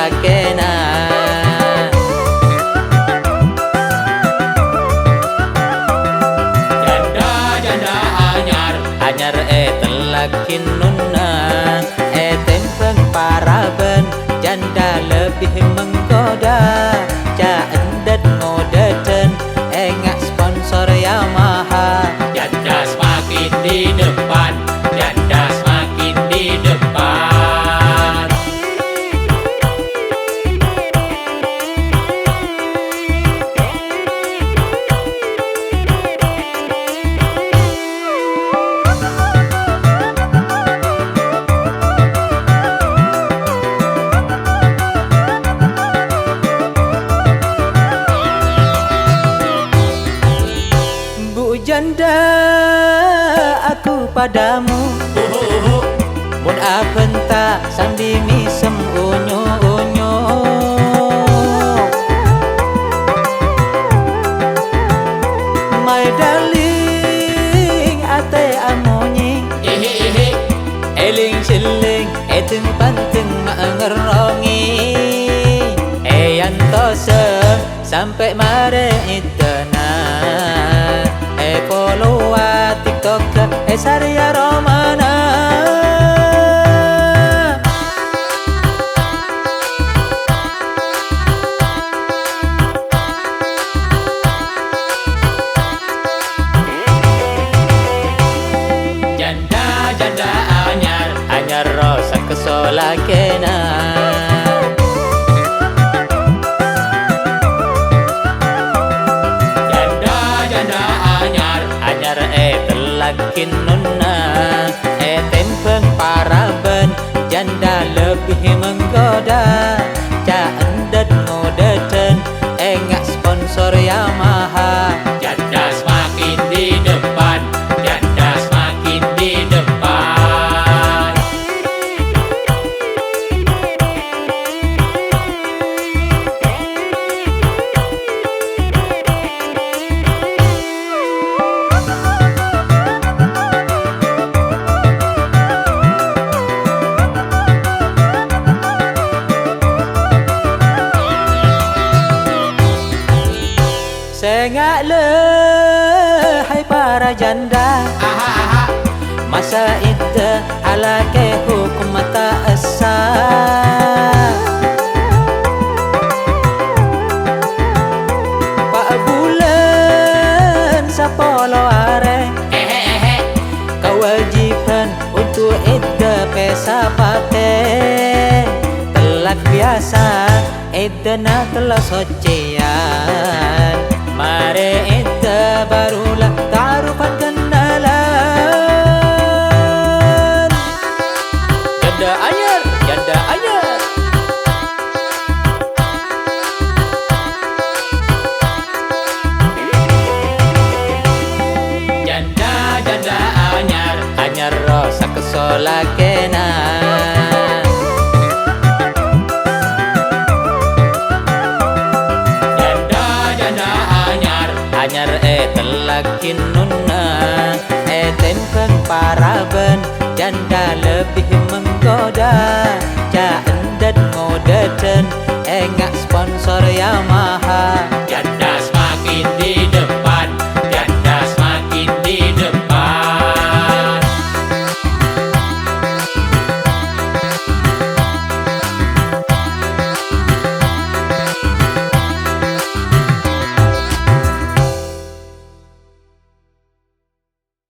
solakena. Janda Anyar telakin nuna tempeng paraben janda lebih menggoda. Jandet modern engak sponsor Yamaha. Janda semakin di depan, janda semakin di depan. Bu janda aku padamu, mun apenta sambil misem unyu-unyu. My darling ate amonyi, eling siling etung panteng ngerongi. Yantosem sampai mare itena. Follow TikTok Saria Romana. Janda anyar rosa kesolakena. Anyar telakin nuna tempeng paraben janda lebih menggoda. Jandet modern engak sponsor Yamaha. Janda semakin di depan, janda semakin di depan. Sengak le hai para janda, masa itu halake hukum mata esa. Pak bulan sapolo are, kewajiban untuk ida pesa paten. Telak biasa ida na telah socian. Mare ente barulah taruhan kenalan. Janda anyar, janda anyar. Janda Anyar rosa kesolakena. Anyar telakin nuna tempeng paraben janda lebih menggoda. Jandet modern engak sponsor Yamaha.